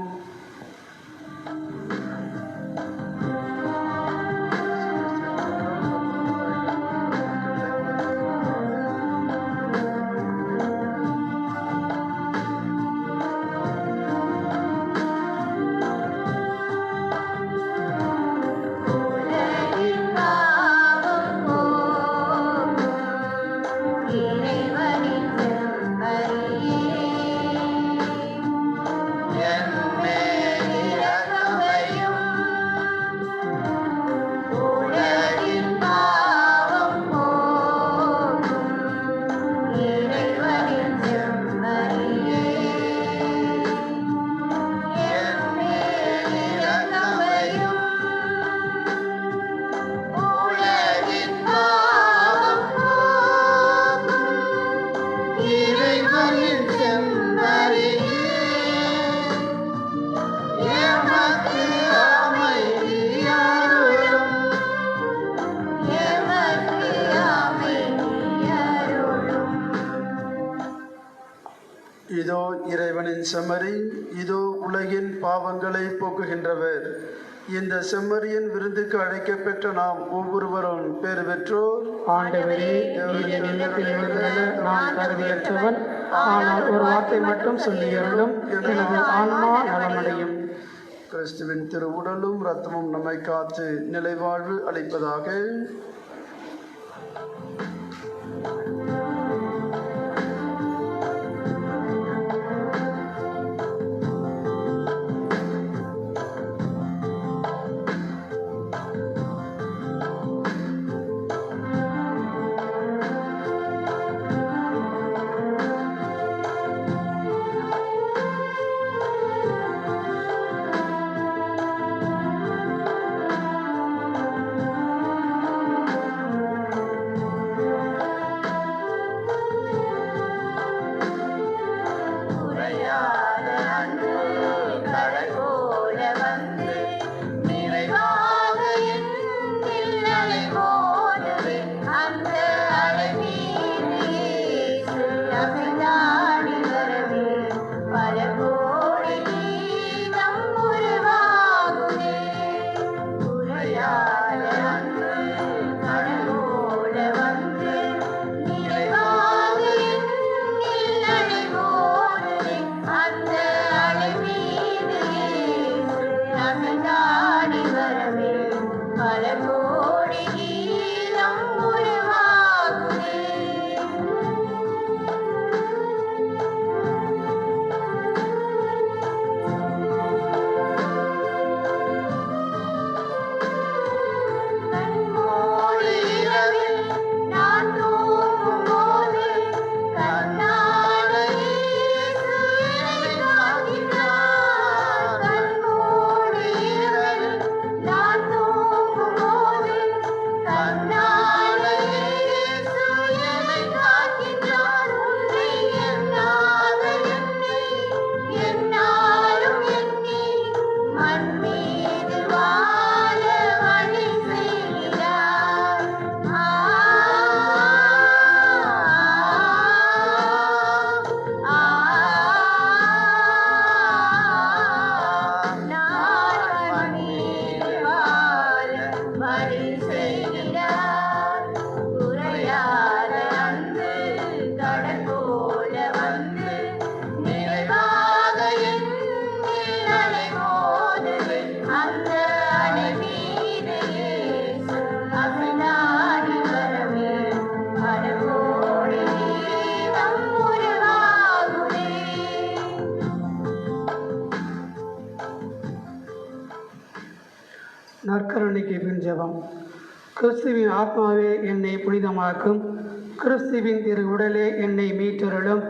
இதோ இறைவனின் செம்மறி, இதோ உலகின் பாவங்களை போக்குகின்றவர். இந்த செம்மறியின் விருந்துக்கு அழைக்கப்பெற்ற நாம் ஒவ்வொருவரும் பேறு பெற்றோர். ஆண்டவரே, நீர் என் இல்லத்தில் எழுந்தருள நான் தகுதியற்றவன். ஆனால் ஒரு வார்த்தை மட்டும் சொல்லியருளும், எனது ஆன்மா நலமடையும். கிறிஸ்துவின் திரு உடலும் இரத்தமும் நம்மை காத்து நிலைவாழ்வு அளிப்பதாக. அருளும். கிறிஸ்துவின் ஆத்மாவே என்னை புனிதமாக்கும். கிறிஸ்துவின் திரு உடலே என்னை மீட்டருளும்.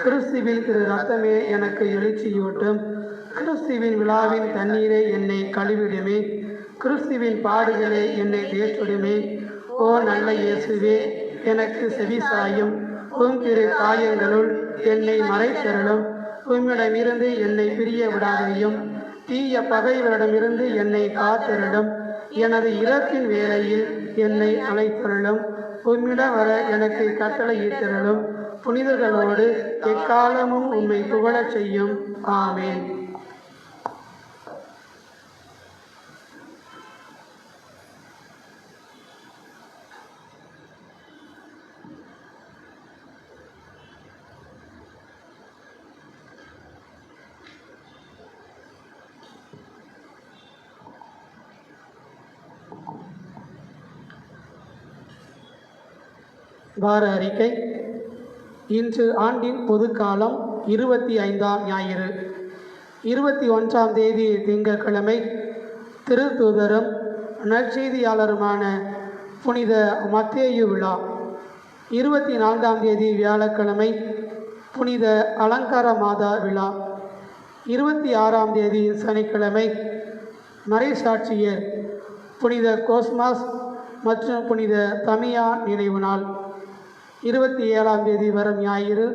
கிறிஸ்துவின் திரு ரத்தமே எனக்கு எழுச்சியூட்டும். கிறிஸ்துவின் விழாவின் தண்ணீரே என்னை கழுவிடுமே. கிறிஸ்துவின் பாடுகளே என்னை தேற்றிடுமே. ஓ நல்ல இயேசுவே, எனக்கு செவிசாயும். உம் திரு காயங்களுள் என்னை மறைத்தருளும். உம்மிடமிருந்து என்னை பிரிய விடாதையும். தீய பகைவரிடமிருந்து என்னை காத்தருளும். எனது இறப்பின் வேளையில் என்னை அழைத்தருளும். உம்மிடம் வர எனக்கு கட்டளையிட்டருளும். புனிதர்களோடு எக்காலமும் உம்மை புகழச் செய்யும். ஆமேன். வார அறிக்கை. இன்று ஆண்டின் பொதுக்காலம் 25ஆம் ஞாயிறு. 21ஆம் தேதி திங்கட்கிழமை திருத்தூதரும் நற்செய்தியாளருமான புனித மத்தேயு விழா. 24ஆம் தேதி வியாழக்கிழமை புனித அலங்கார மாதா விழா. 26ஆம் தேதி சனிக்கிழமை மறைசாட்சியர் புனித கோஸ்மாஸ் மற்றும் புனித தமியா நினைவு நாள். 27ஆம் தேதி வரும் ஞாயிறு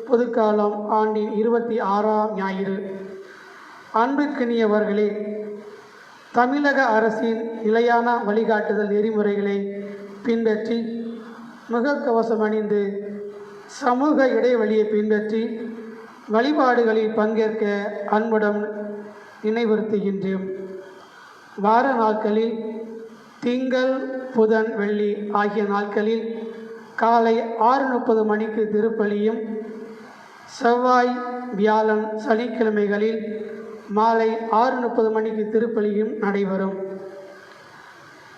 பொதுக்காலம் ஆண்டின் 26ஆம் ஞாயிறு. அன்புக்கினியவர்களே, தமிழக அரசின் நிலையான வழிகாட்டுதல் நெறிமுறைகளை பின்பற்றி முகக்கவசம் அணிந்து சமூக இடைவெளியை பின்பற்றி வழிபாடுகளில் பங்கேற்க அன்புடன் நினைவுறுத்துகின்றோம். வார நாட்களில் திங்கள், புதன், வெள்ளி ஆகிய நாட்களில் காலை 6:30 மணிக்கு திருப்பலியும், செவ்வாய், வியாழன், சனிக்கிழமைகளில் மாலை 6:30 மணிக்கு திருப்பலியும் நடைபெறும்.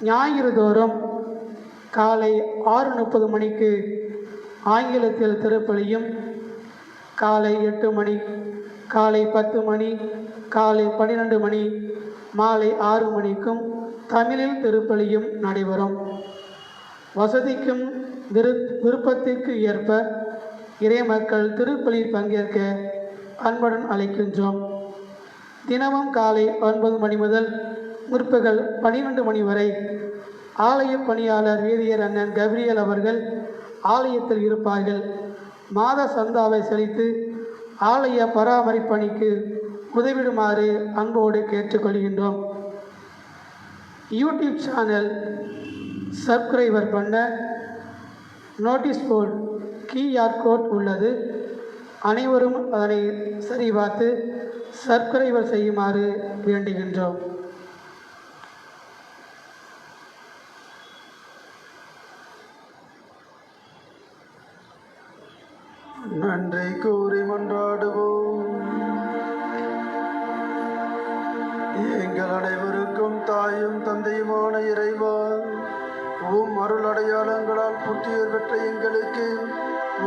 ஞாயிறு தோறும் காலை 6:30 மணிக்கு ஆங்கிலத்தில் திருப்பலியும், காலை 8 மணி, காலை 10 மணி, காலை 12 மணி, மாலை 6 மணிக்கும் தமிழில் திருப்பலியும் நடைபெறும். வசதிக்கும் விருப்பத்திற்கு ஏற்ப இறைமக்கள் திருப்பலியில் பங்கேற்க அன்புடன் அழைக்கின்றோம். தினமும் காலை 9 மணி முதல் முற்பகல் 12 மணி வரை ஆலய பணியாளர் வேதியர் அண்ணன் கப்ரியல் அவர்கள் ஆலயத்தில் இருப்பார்கள். மாத சந்தாவை செலுத்தி ஆலய பராமரிப்பணிக்கு உதவிடுமாறு அன்போடு கேட்டுக்கொள்கின்றோம். யூடியூப் சேனல் சப்ஸ்கிரைபர் பண்ண நோட்டீஸ் போர்டு QR கோட் உள்ளது. அனைவரும் அதனை சரிபார்த்து சப்ஸ்கிரைபர் செய்யுமாறு வேண்டுகின்றோம். நன்றி கூறி மன்றாடுவோம். எங்கள் அனைவருக்கும் தாயும் தந்தையுமான இறைவா, உம் அருள் அடையாளங்களால் புத்துயிர் பெற்ற எங்களுக்கு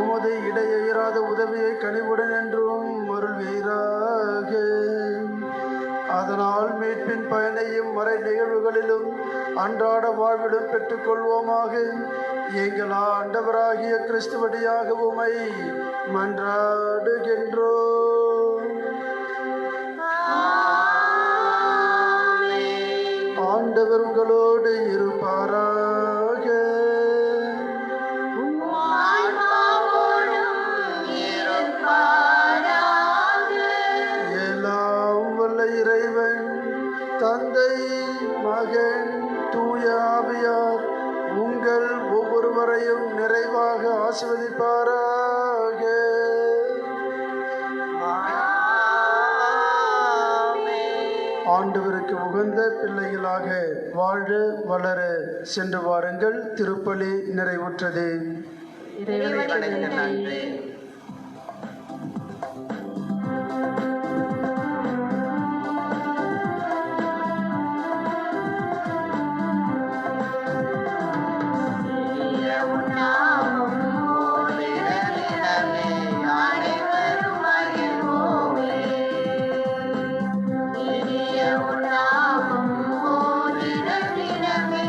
உமது இடையறாத உதவியை கனிவுடன் என்றும் அருள்வீராக. அதனால் மீட்பின் பயனையும் மறை நிகழ்வுகளிலும் அன்றாட வாழ்விலும் பெற்றுக்கொள்வோமாக. எங்கள் ஆண்டவராகிய கிறிஸ்துவடியாக உமை மன்றாடுகின்றோம். ஆண்டவர் உங்களோடு இருப்பாராக. எல்லாம் வல்ல இறைவன் தந்தை, மகன், தூய ஆவியார் உங்கள் ஒவ்வொருவரையும் நிறைவாக ஆசீர்வதிப்பாராக. ஆண்டவருக்கு உகந்த பிள்ளைகளாக வாழ வளர சென்று வாருங்கள். திருப்பலி நிறைவுற்றது. இறைவனுக்கு நன்றி. இனிய உன்னாமம் ஓரிடமிடமே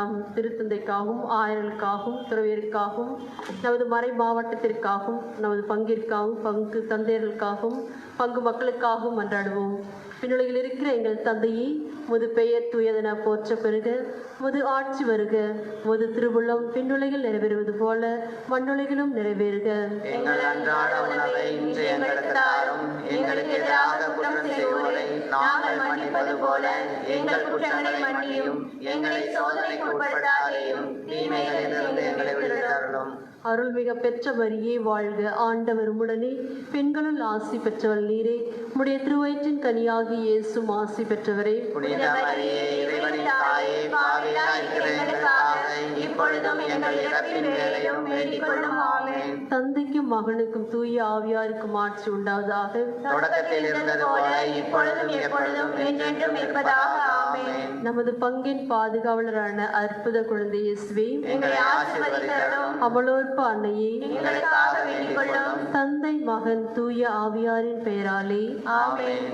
நம் திருத்தந்தைக்காகவும் ஆயர்களுக்காகவும் துறவியருக்காகவும் நமது மறை மாவட்டத்திற்காகவும் நமது பங்கிற்காகவும் பங்கு தந்தையர்களுக்காகவும் பங்கு மக்களுக்காகவும் மன்றாடுவோம். விண்ணுலகில் இருக்கிற எங்கள் தந்தையே, முது பெயர் தூயதென போற்ற பெறுக, முது ஆட்சி வருக, முது திருவுள்ளம் விண்ணுலகில் நிறைவேறுவது போல மண்ணுலகிலும் நிறைவேறுக. எங்கள் அன்றாட உணவை இன்று எங்களுக்கு தாரும். எங்களுக்கு எதிராக குற்றம் செய்வோரை நாங்கள் மன்னிப்பது போல எங்கள் குற்றங்களை மன்னியும். எங்களை சோதனைக்கு உட்படுத்தாதேயும், தீமைகளிலிருந்து எங்களை விடுவித்தருளும். அருள்மிக பெற்ற மரியே வாழ்க, ஆண்டவர் உம்முடனே, பெண்களுள் ஆசி பெற்றவள் நீரே, உம்முடைய திருவயிற்றின் கனியாகி இயேசும் ஆசி பெற்றவரே. புனித மரியே, இறைவனின் தாயே, பாவிகளாய் இருக்கிற எங்களுக்காக இப்பொழுதும் எங்கள் இறப்பின் வேளையிலும் வேண்டிக் கொள்ளும். ஆமென். தந்தைக்கும் மகனுக்கும் தூய ஆவியாருக்கும் ஆட்சி உண்டாவதாக. தொடக்கத்தில் இருந்தது போல இப்பொழுதும் எப்பொழுதும் என்றென்றும் இருப்பதாக. ஆமென். நமது பங்கின் பாதுகாவலரான அற்புத குழந்தை இயேசுவே, எங்களை ஆசீர்வதித்தருளும். அமலோற்ப அன்னையே, எங்களுக்காக வேண்டிக் கொள்ளும். தந்தை மகன் தூய ஆவியாரின் பெயராலே ஆமென்.